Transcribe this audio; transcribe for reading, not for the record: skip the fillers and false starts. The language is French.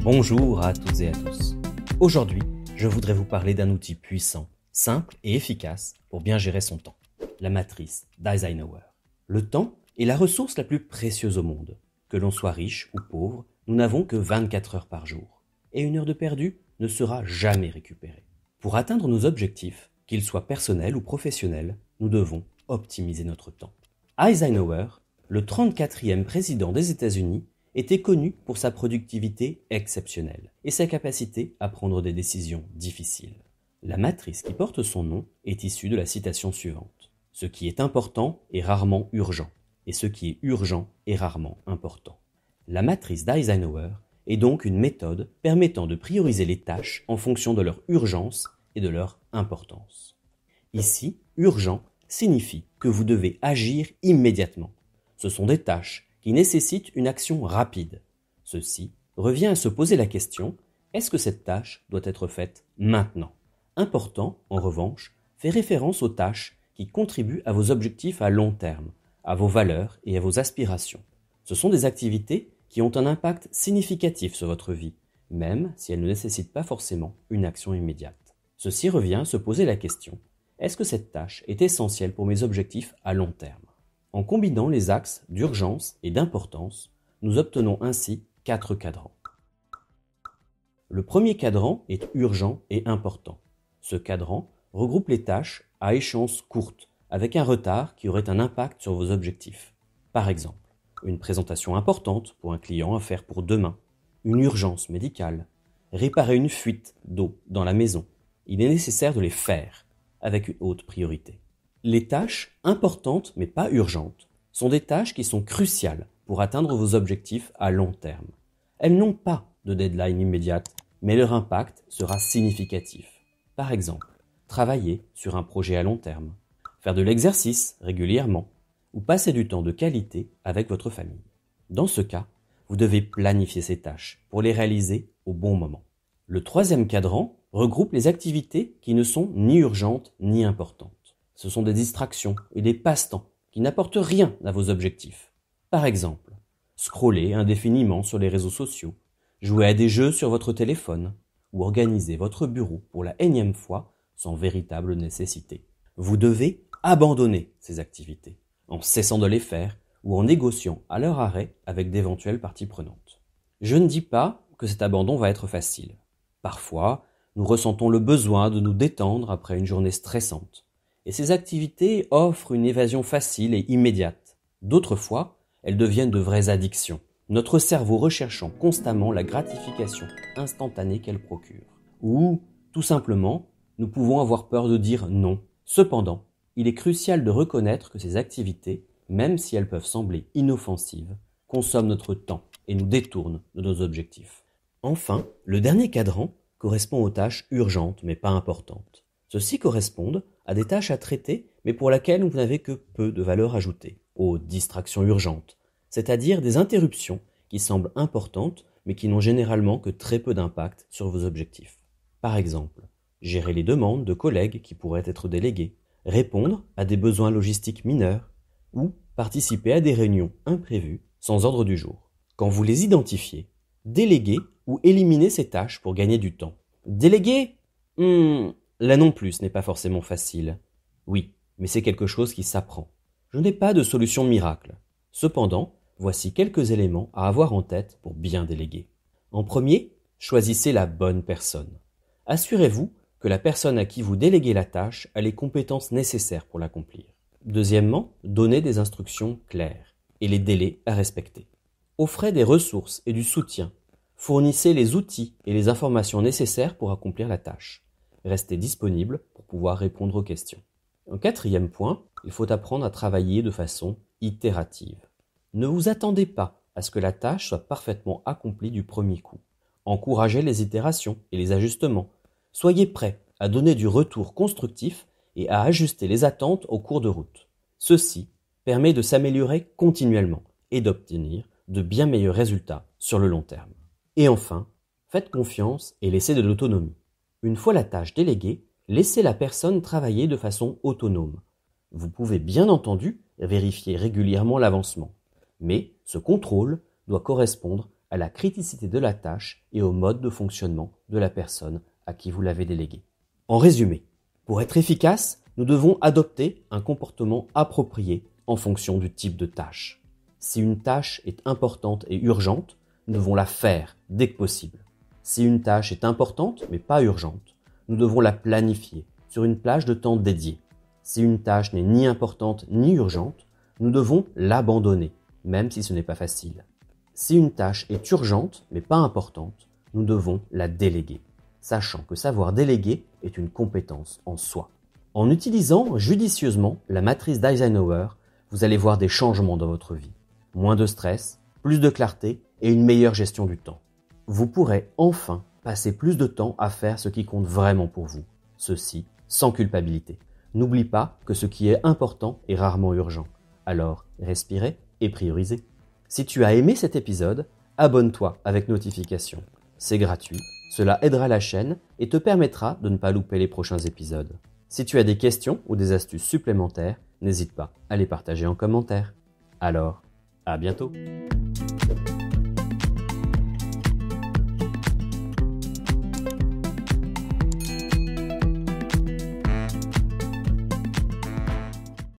Bonjour à toutes et à tous. Aujourd'hui, je voudrais vous parler d'un outil puissant, simple et efficace pour bien gérer son temps. La matrice d'Eisenhower. Le temps est la ressource la plus précieuse au monde. Que l'on soit riche ou pauvre, nous n'avons que 24 heures par jour. Et une heure de perdu ne sera jamais récupérée. Pour atteindre nos objectifs, qu'ils soient personnels ou professionnels, nous devons optimiser notre temps. Eisenhower, le 34e président des États-Unis, était connu pour sa productivité exceptionnelle et sa capacité à prendre des décisions difficiles. La matrice qui porte son nom est issue de la citation suivante. Ce qui est important est rarement urgent, et ce qui est urgent est rarement important. La matrice d'Eisenhower est donc une méthode permettant de prioriser les tâches en fonction de leur urgence et de leur importance. Ici, urgent signifie que vous devez agir immédiatement. Ce sont des tâches qui nécessitent une action rapide. Ceci revient à se poser la question, est-ce que cette tâche doit être faite maintenant ? Important, en revanche, fait référence aux tâches qui contribuent à vos objectifs à long terme, à vos valeurs et à vos aspirations. Ce sont des activités qui ont un impact significatif sur votre vie, même si elles ne nécessitent pas forcément une action immédiate. Ceci revient à se poser la question, est-ce que cette tâche est essentielle pour mes objectifs à long terme ? En combinant les axes d'urgence et d'importance, nous obtenons ainsi 4 cadrans. Le premier cadran est urgent et important. Ce cadran regroupe les tâches à échéance courte, avec un retard qui aurait un impact sur vos objectifs. Par exemple, une présentation importante pour un client à faire pour demain, une urgence médicale, réparer une fuite d'eau dans la maison. Il est nécessaire de les faire avec une haute priorité. Les tâches importantes mais pas urgentes sont des tâches qui sont cruciales pour atteindre vos objectifs à long terme. Elles n'ont pas de deadline immédiate, mais leur impact sera significatif. Par exemple, travailler sur un projet à long terme, faire de l'exercice régulièrement ou passer du temps de qualité avec votre famille. Dans ce cas, vous devez planifier ces tâches pour les réaliser au bon moment. Le troisième cadran regroupe les activités qui ne sont ni urgentes ni importantes. Ce sont des distractions et des passe-temps qui n'apportent rien à vos objectifs. Par exemple, scroller indéfiniment sur les réseaux sociaux, jouer à des jeux sur votre téléphone ou organiser votre bureau pour la énième fois sans véritable nécessité. Vous devez abandonner ces activités en cessant de les faire ou en négociant à leur arrêt avec d'éventuelles parties prenantes. Je ne dis pas que cet abandon va être facile. Parfois, nous ressentons le besoin de nous détendre après une journée stressante. Et ces activités offrent une évasion facile et immédiate. D'autres fois, elles deviennent de vraies addictions, notre cerveau recherchant constamment la gratification instantanée qu'elles procurent. Ou, tout simplement, nous pouvons avoir peur de dire non. Cependant, il est crucial de reconnaître que ces activités, même si elles peuvent sembler inoffensives, consomment notre temps et nous détournent de nos objectifs. Enfin, le dernier cadran correspond aux tâches urgentes mais pas importantes. Ceux-ci correspondent à des tâches à traiter, mais pour lesquelles vous n'avez que peu de valeur ajoutée, aux distractions urgentes, c'est-à-dire des interruptions qui semblent importantes, mais qui n'ont généralement que très peu d'impact sur vos objectifs. Par exemple, gérer les demandes de collègues qui pourraient être délégués, répondre à des besoins logistiques mineurs, ou participer à des réunions imprévues sans ordre du jour. Quand vous les identifiez, déléguez ou éliminez ces tâches pour gagner du temps. Déléguer Là non plus, ce n'est pas forcément facile. Oui, mais c'est quelque chose qui s'apprend. Je n'ai pas de solution miracle. Cependant, voici quelques éléments à avoir en tête pour bien déléguer. En premier, choisissez la bonne personne. Assurez-vous que la personne à qui vous déléguez la tâche a les compétences nécessaires pour l'accomplir. Deuxièmement, donnez des instructions claires et les délais à respecter. Offrez des ressources et du soutien. Fournissez les outils et les informations nécessaires pour accomplir la tâche. Restez disponible pour pouvoir répondre aux questions. En quatrième point, il faut apprendre à travailler de façon itérative. Ne vous attendez pas à ce que la tâche soit parfaitement accomplie du premier coup. Encouragez les itérations et les ajustements. Soyez prêt à donner du retour constructif et à ajuster les attentes au cours de route. Ceci permet de s'améliorer continuellement et d'obtenir de bien meilleurs résultats sur le long terme. Et enfin, faites confiance et laissez de l'autonomie. Une fois la tâche déléguée, laissez la personne travailler de façon autonome. Vous pouvez bien entendu vérifier régulièrement l'avancement. Mais ce contrôle doit correspondre à la criticité de la tâche et au mode de fonctionnement de la personne à qui vous l'avez délégué. En résumé, pour être efficace, nous devons adopter un comportement approprié en fonction du type de tâche. Si une tâche est importante et urgente, nous devons la faire dès que possible. Si une tâche est importante mais pas urgente, nous devons la planifier sur une plage de temps dédiée. Si une tâche n'est ni importante ni urgente, nous devons l'abandonner, même si ce n'est pas facile. Si une tâche est urgente mais pas importante, nous devons la déléguer, sachant que savoir déléguer est une compétence en soi. En utilisant judicieusement la matrice d'Eisenhower, vous allez voir des changements dans votre vie. Moins de stress, plus de clarté et une meilleure gestion du temps. Vous pourrez enfin passer plus de temps à faire ce qui compte vraiment pour vous. Ceci sans culpabilité. N'oublie pas que ce qui est important est rarement urgent. Alors, respirez et priorisez. Si tu as aimé cet épisode, abonne-toi avec notification. C'est gratuit, cela aidera la chaîne et te permettra de ne pas louper les prochains épisodes. Si tu as des questions ou des astuces supplémentaires, n'hésite pas à les partager en commentaire. Alors, à bientôt!